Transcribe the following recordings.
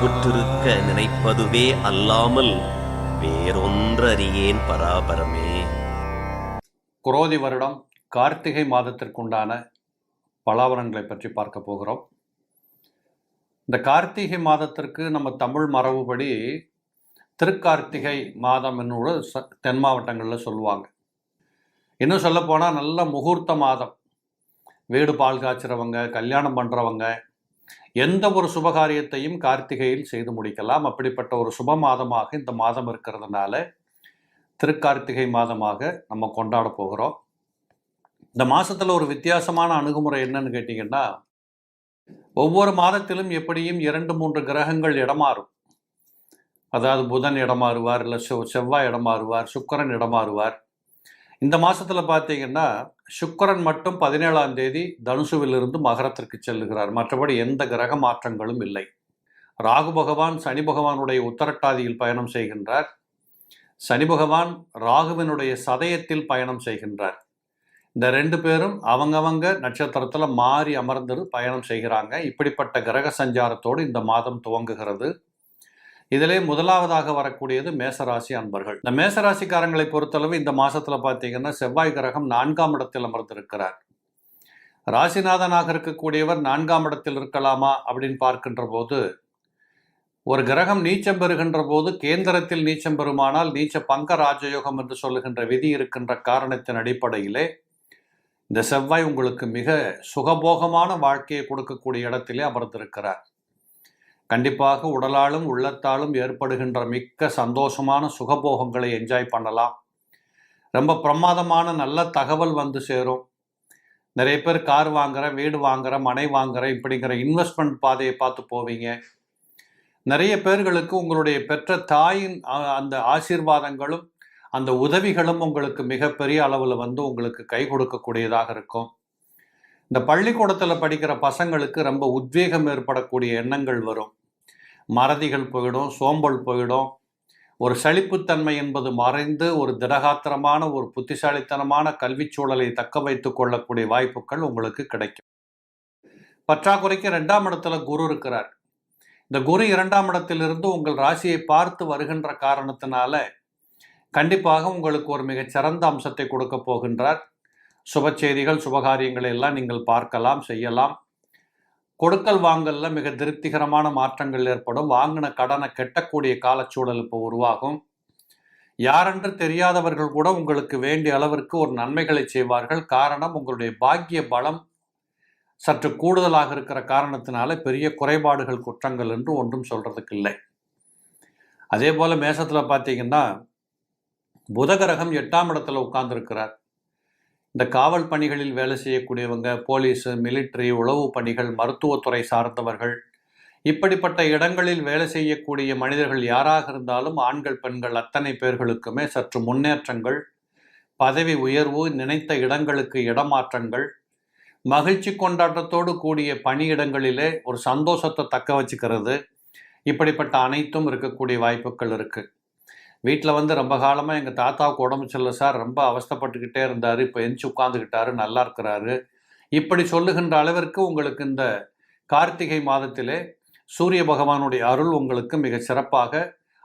உற்றுருக்க நினைப்பதுவே அல்லாமல் வேறொன்றறியேன் பராபரமே. குரோதி வருடம் கார்த்திகை மாதத்திற்குண்டான பலாபலன்களை பற்றி பார்க்க போகிறோம். இந்த கார்த்திகை மாதத்திற்கு நம்ம தமிழ் மரபுபடி திருக்கார்த்திகை மாதம் என்னோட தென் மாவட்டங்களில் சொல்லுவாங்க. இன்னும் சொல்லப்போனால் நல்ல முகூர்த்த மாதம். வீடு பால் காய்ச்சிறவங்க, கல்யாணம் பண்ணுறவங்க, எந்த ஒரு சுபகாரியத்தையும் கார்த்திகையில் செய்து முடிக்கலாம். அப்படிப்பட்ட ஒரு சுப மாதமாக இந்த மாதம் இருக்கிறதுனால திருக்கார்த்திகை மாதமாக நம்ம கொண்டாட போகிறோம். இந்த மாதத்தில் ஒரு வித்தியாசமான அணுகுமுறை என்னன்னு கேட்டிங்கன்னா, ஒவ்வொரு மாதத்திலும் எப்படியும் 2-3 கிரகங்கள் இடமாறும். அதாவது புதன் இடமாறுவார், இல்லை செவ்வாய் இடமாறுவார், சுக்கிரன் இடமாறுவார். இந்த மாதத்தில் பார்த்தீங்கன்னா சுக்கிரன் மட்டும் 17ஆம் தேதி தனுசுவிலிருந்து மகரத்திற்கு செல்லுகிறார். மற்றபடி எந்த கிரக மாற்றங்களும் இல்லை. ராகு பகவான் சனி பகவானுடைய உத்தரட்டாதியில் பயணம் செய்கின்றார். சனி பகவான் ராகுவினுடைய சதயத்தில் பயணம் செய்கின்றார். இந்த 2 பேரும் அவங்கவங்க நட்சத்திரத்தில் மாறி அமர்ந்து பயணம் செய்கிறாங்க. இப்படிப்பட்ட கிரக சஞ்சாரத்தோடு இந்த மாதம் துவங்குகிறது. இதிலே முதலாவதாக வரக்கூடியது மேசராசி அன்பர்கள். இந்த மேசராசிக்காரங்களை பொறுத்தளவு இந்த மாதத்தில் பார்த்தீங்கன்னா செவ்வாய் கிரகம் 4ஆம் இடத்தில் அமர்ந்திருக்கிறார். ராசிநாதனாக இருக்கக்கூடியவர் 4ஆம் இடத்தில் இருக்கலாமா அப்படின்னு பார்க்கின்ற போது, ஒரு கிரகம் நீச்சம் பெறுகின்ற போது கேந்திரத்தில் நீச்சம் பெறுமானால் நீச்ச பங்க ராஜயோகம் என்று சொல்லுகின்ற விதி இருக்கின்ற காரணத்தின் அடிப்படையிலே இந்த செவ்வாய் உங்களுக்கு மிக சுகபோகமான வாழ்க்கையை கொடுக்கக்கூடிய இடத்திலே அமர்ந்திருக்கிறார். கண்டிப்பாக உடலாலும் உள்ளத்தாலும் ஏற்படுகின்ற மிக்க சந்தோஷமான சுகபோகங்களை என்ஜாய் பண்ணலாம். ரொம்ப பிரமாதமான நல்ல தகவல் வந்து சேரும். நிறைய பேர் கார் வாங்குறேன், வீடு வாங்குறேன், மனை வாங்குறேன் இப்படிங்கிற இன்வெஸ்ட்மெண்ட் பாதையை பார்த்து போவீங்க. நிறைய பேர்களுக்கு உங்களுடைய பெற்ற தாயின் அந்த ஆசீர்வாதங்களும் அந்த உதவிகளும் உங்களுக்கு மிகப்பெரிய அளவில் வந்து உங்களுக்கு கை கொடுக்கக்கூடியதாக இருக்கும். இந்த பள்ளிக்கூடத்தில் படிக்கிற பசங்களுக்கு ரொம்ப உத்வேகம் ஏற்படக்கூடிய எண்ணங்கள் வரும். மறதிகள் போயிடும், சோம்பல் போயிடும். ஒரு சலிப்புத்தன்மை என்பது மறைந்து ஒரு திடகாத்திரமான ஒரு புத்திசாலித்தனமான கல்வி சூழலை தக்க வைத்துக் கொள்ளக்கூடிய வாய்ப்புகள் உங்களுக்கு கிடைக்கும். பற்றாக்குறைக்கு 2ஆம் இடத்துல குரு இருக்கிறார். இந்த குரு 2ஆம் இடத்திலிருந்து உங்கள் ராசியை பார்த்து வருகின்ற காரணத்தினால கண்டிப்பாக உங்களுக்கு ஒரு மிகச்சிறந்த அம்சத்தை கொடுக்க போகின்றார். சுப செய்திகள், சுபகாரியங்களை எல்லாம் நீங்கள் பார்க்கலாம், செய்யலாம். கொடுக்கல் வாங்கல்ல மிக திருப்திகரமான மாற்றங்கள் ஏற்படும். வாங்கின கடனை கெட்டக்கூடிய காலச்சூழல் இப்போ உருவாகும். யாரென்று தெரியாதவர்கள் கூட உங்களுக்கு வேண்டிய அளவிற்கு ஒரு நன்மைகளை செய்வார்கள். காரணம், உங்களுடைய பாக்கிய பலம் சற்று கூடுதலாக இருக்கிற காரணத்தினால பெரிய குறைபாடுகள், குற்றங்கள் என்று ஒன்றும் சொல்றதுக்கு இல்லை. அதே போல மேசத்தில் பார்த்தீங்கன்னா புதகிரகம் 8ஆம் இடத்துல உட்கார்ந்துருக்கிறார். இந்த காவல் பணிகளில் வேலை செய்யக்கூடியவங்க, போலீஸு, மிலிட்ரி, உளவு பணிகள், மருத்துவத்துறை சார்ந்தவர்கள், இப்படிப்பட்ட இடங்களில் வேலை செய்யக்கூடிய மனிதர்கள் யாராக இருந்தாலும் ஆண்கள் பெண்கள் அத்தனை பேர்களுக்குமே சற்று முன்னேற்றங்கள், பதவி உயர்வு, நினைத்த இடங்களுக்கு இடமாற்றங்கள், மகிழ்ச்சி கொண்டாட்டத்தோடு கூடிய பணியிடங்களிலே ஒரு சந்தோஷத்தை தக்க வச்சுக்கிறது, இப்படிப்பட்ட அனைத்தும் இருக்கக்கூடிய வாய்ப்புகள் இருக்குது. வீட்டில் வந்து ரொம்ப காலமாக எங்கள் தாத்தாவுக்கு உடம்பு சரியில்லை சார், ரொம்ப அவஸ்தைப்பட்டுக்கிட்டே இருந்தார், இப்போ எந்திச்சு உட்காந்துக்கிட்டாரு, நல்லா இருக்கிறாரு, இப்படி சொல்லுகின்ற அளவிற்கு உங்களுக்கு இந்த கார்த்திகை மாதத்திலே சூரிய பகவானுடைய அருள் உங்களுக்கு மிக சிறப்பாக,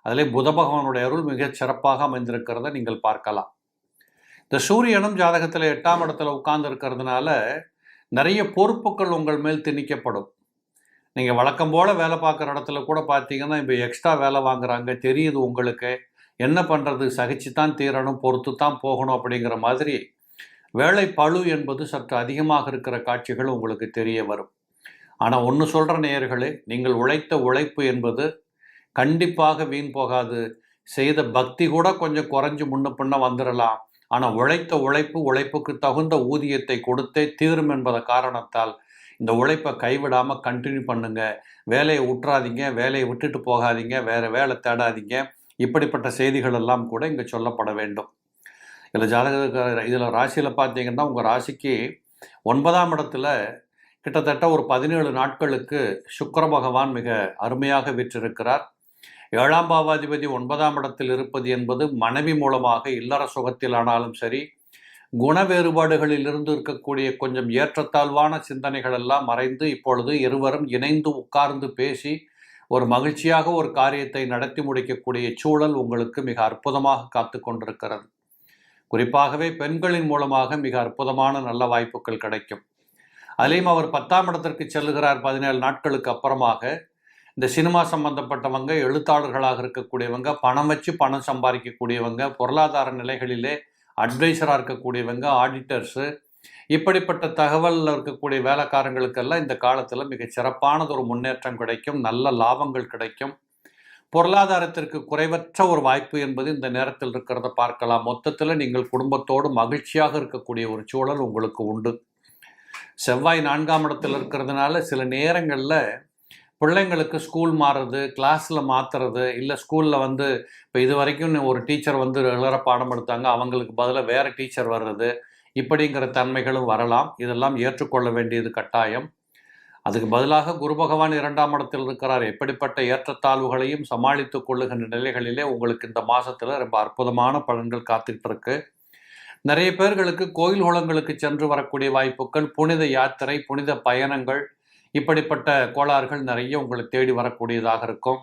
அதிலே புத பகவானுடைய அருள் மிக சிறப்பாக அமைந்திருக்கிறத நீங்கள் பார்க்கலாம். இந்த சூரியனும் ஜாதகத்தில் 8ஆம் இடத்துல உட்கார்ந்து இருக்கிறதுனால நிறைய பொறுப்புகள் உங்கள் மேல் திணிக்கப்படும். நீங்கள் வழக்கம் போல் வேலை பார்க்குற இடத்துல கூட பார்த்தீங்கன்னா இப்போ எக்ஸ்ட்ரா வேலை வாங்குறாங்க, தெரியுது உங்களுக்கு, என்ன பண்ணுறது, சகிச்சு தான் தீரணும், பொறுத்து தான் போகணும் அப்படிங்கிற மாதிரி வேலை பளு என்பது சற்று அதிகமாக இருக்கிற காட்சிகள் உங்களுக்கு தெரிய வரும். ஆனால் ஒன்று சொல்கிற நேயர்களே, நீங்கள் உழைத்த உழைப்பு என்பது கண்டிப்பாக வீண் போகாது. செய்த பக்தி கூட கொஞ்சம் குறைஞ்சி முன்ன பின்ன வந்துடலாம். ஆனால் உழைத்த உழைப்புக்கு தகுந்த ஊதியத்தை கொடுத்தே தீரும் என்பத காரணத்தால் இந்த உழைப்பை கைவிடாமல் கண்டினியூ பண்ணுங்க. வேலையை விட்டுறாதீங்க, வேலையை விட்டுட்டு போகாதீங்க, வேறு வேலை தேடாதீங்க. இப்படிப்பட்ட செய்திகள் எல்லாம் கூட இங்கே சொல்லப்பட வேண்டும். இதில் ராசியில் பார்த்தீங்கன்னா உங்கள் ராசிக்கு 9ஆம் இடத்துல கிட்டத்தட்ட ஒரு 17 நாட்களுக்கு சுக்கிர பகவான் மிக அருமையாக வீற்றிருக்கிறார். 7ஆம் பாவாதிபதி 9ஆம் இடத்தில் இருப்பது என்பது மனைவி மூலமாக இல்லற சுகத்தில் ஆனாலும் சரி, குண வேறுபாடுகளிலிருந்து இருக்கக்கூடிய கொஞ்சம் ஏற்றத்தாழ்வான சிந்தனைகள் எல்லாம் மறைந்து இப்பொழுது இருவரும் இணைந்து உட்கார்ந்து பேசி ஒரு மகிழ்ச்சியாக ஒரு காரியத்தை நடத்தி முடிக்கக்கூடிய சூழல் உங்களுக்கு மிக அற்புதமாக காத்து கொண்டிருக்கிறது. குறிப்பாகவே பெண்களின் மூலமாக மிக அற்புதமான நல்ல வாய்ப்புகள் கிடைக்கும். அதிலையும் அவர் 10ஆம் இடத்திற்கு செல்லுகிறார் 17 நாட்களுக்கு அப்புறமாக. இந்த சினிமா சம்பந்தப்பட்டவங்க, எழுத்தாளர்களாக இருக்கக்கூடியவங்க, பணம் வச்சு பணம் சம்பாதிக்கக்கூடியவங்க, பொருளாதார நிலைகளிலே அட்வைசராக இருக்கக்கூடியவங்க, ஆடிட்டர்ஸு, இப்படிப்பட்ட தகவலில் இருக்கக்கூடிய வேலைக்காரங்களுக்கெல்லாம் இந்த காலத்தில் மிக சிறப்பானது ஒரு முன்னேற்றம் கிடைக்கும், நல்ல லாபங்கள் கிடைக்கும். பொருளாதாரத்திற்கு குறைவற்ற ஒரு வாய்ப்பு என்பது இந்த நேரத்தில் இருக்கிறத பார்க்கலாம். மொத்தத்தில் நீங்கள் குடும்பத்தோடு மகிழ்ச்சியாக இருக்கக்கூடிய ஒரு சூழல் உங்களுக்கு உண்டு. செவ்வாய் 4ஆம் இடத்தில் இருக்கிறதுனால சில நேரங்களில் பிள்ளைங்களுக்கு ஸ்கூல் மாறுறது, கிளாஸில் மாற்றுறது, இல்லை ஸ்கூலில் இப்போ இது வரைக்கும் ஒரு டீச்சர் ரெகுலராக பாடம் எடுத்தாங்க, அவங்களுக்கு பதிலாக வேறு டீச்சர் வர்றது, இப்படிங்கிற தன்மைகளும் வரலாம். இதெல்லாம் ஏற்றுக்கொள்ள வேண்டியது கட்டாயம். அதுக்கு பதிலாக குரு பகவான் 2ஆம் இடத்தில் இருக்கிறார். எப்படிப்பட்ட ஏற்றத்தாழ்வுகளையும் சமாளித்து கொள்ளுகின்ற நிலைகளிலே உங்களுக்கு இந்த மாதத்தில் ரொம்ப அற்புதமான பலன்கள் காத்துக்கிட்டு இருக்கு. நிறைய பேர்களுக்கு கோயில் குளங்களுக்கு சென்று வரக்கூடிய வாய்ப்புகள், புனித யாத்திரை, புனித பயணங்கள், இப்படிப்பட்ட கோளாறுகள் நிறைய உங்களை தேடி வரக்கூடியதாக இருக்கும்.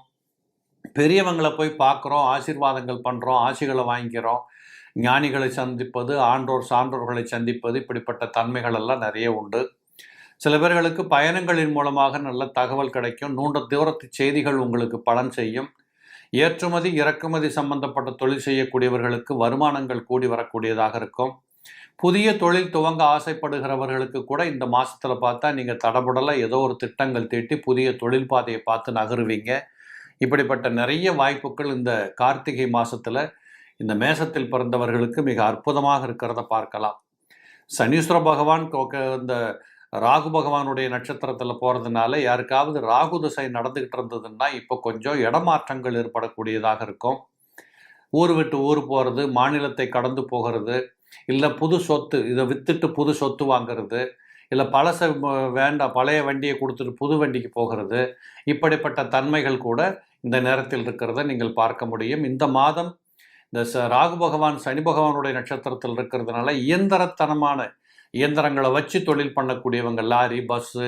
பெரியவங்களை போய் பார்க்குறோம், ஆசீர்வாதங்கள் பண்ணுறோம், ஆசிகளை வாங்கிக்கிறோம், ஞானிகளை சந்திப்பது, ஆன்றோர் சான்றோர்களை சந்திப்பது, இப்படிப்பட்ட தன்மைகள் எல்லாம் நிறைய உண்டு. சில பேர்களுக்கு பயணங்களின் மூலமாக நல்ல தகவல் கிடைக்கும். நீண்ட தூரத்து செய்திகள் உங்களுக்கு பலன் செய்யும். ஏற்றுமதி இறக்குமதி சம்பந்தப்பட்ட தொழில் செய்யக்கூடியவர்களுக்கு வருமானங்கள் கூடி வரக்கூடியதாக இருக்கும். புதிய தொழில் துவங்க ஆசைப்படுகிறவர்களுக்கு கூட இந்த மாதத்தில் பார்த்தா நீங்கள் தடபுடலை ஏதோ ஒரு திட்டங்கள் தீட்டி புதிய தொழில் பாதையை பார்த்து நகருவீங்க. இப்படிப்பட்ட நிறைய வாய்ப்புகள் இந்த கார்த்திகை மாதத்தில் இந்த மேசத்தில் பிறந்தவர்களுக்கு மிக அற்புதமாக இருக்கிறத பார்க்கலாம். சனீஸ்வர பகவான் இந்த ராகு பகவானுடைய நட்சத்திரத்தில் போகிறதுனால யாருக்காவது ராகு திசை நடந்துக்கிட்டு இருந்ததுன்னா இப்போ கொஞ்சம் இடமாற்றங்கள் ஏற்படக்கூடியதாக இருக்கும். ஊர் விட்டு ஊர் போகிறது, மாநிலத்தை கடந்து போகிறது, இல்லை புது சொத்து, இதை விற்றுட்டு புது சொத்து வாங்கிறது, இல்லை பழைய வண்டியை கொடுத்துட்டு புது வண்டிக்கு போகிறது, இப்படிப்பட்ட தன்மைகள் கூட இந்த நேரத்தில் இருக்கிறத நீங்கள் பார்க்க முடியும். இந்த மாதம் இந்த ராகு பகவான் சனி பகவானுடைய நட்சத்திரத்தில் இருக்கிறதுனால இயந்திரத்தனமான இயந்திரங்களை வச்சு தொழில் பண்ணக்கூடியவங்க, லாரி, பஸ்ஸு,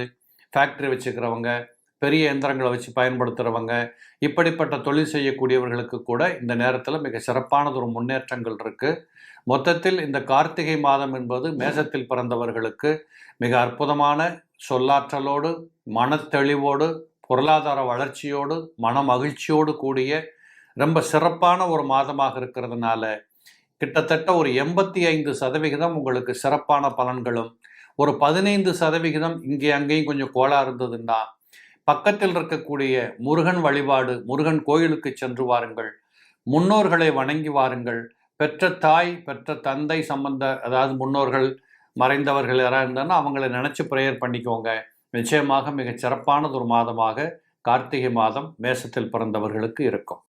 ஃபேக்ட்ரி வச்சுக்கிறவங்க, பெரிய இயந்திரங்களை வச்சு பயன்படுத்துகிறவங்க, இப்படிப்பட்ட தொழில் செய்யக்கூடியவர்களுக்கு கூட இந்த நேரத்தில் மிக சிறப்பானது ஒரு முன்னேற்றங்கள் இருக்குது. மொத்தத்தில் இந்த கார்த்திகை மாதம் என்பது மேசத்தில் பிறந்தவர்களுக்கு மிக அற்புதமான சொல்லாற்றலோடு, மனத்தெளிவோடு, பொருளாதார வளர்ச்சியோடு, மன மகிழ்ச்சியோடு கூடிய ரொம்ப சிறப்பான ஒரு மாதமாக இருக்கிறதுனால கிட்டத்தட்ட ஒரு 85% உங்களுக்கு சிறப்பான பலன்களும், ஒரு 15% இங்கே அங்கேயும் கொஞ்சம் கோளாறு இருந்ததுன்னா பக்கத்தில் இருக்கக்கூடிய முருகன் வழிபாடு, முருகன் கோயிலுக்கு சென்று வாருங்கள், முன்னோர்களை வணங்கி வாருங்கள், பெற்ற தாய் பெற்ற தந்தை அதாவது முன்னோர்கள் மறைந்தவர்கள் யாராக இருந்தாலும் அவங்களை நினச்சி ப்ரேயர் பண்ணிக்கோங்க. நிச்சயமாக மிகச் சிறப்பானது ஒரு மாதமாக கார்த்திகை மாதம் மேசத்தில் பிறந்தவர்களுக்கு இருக்கும்.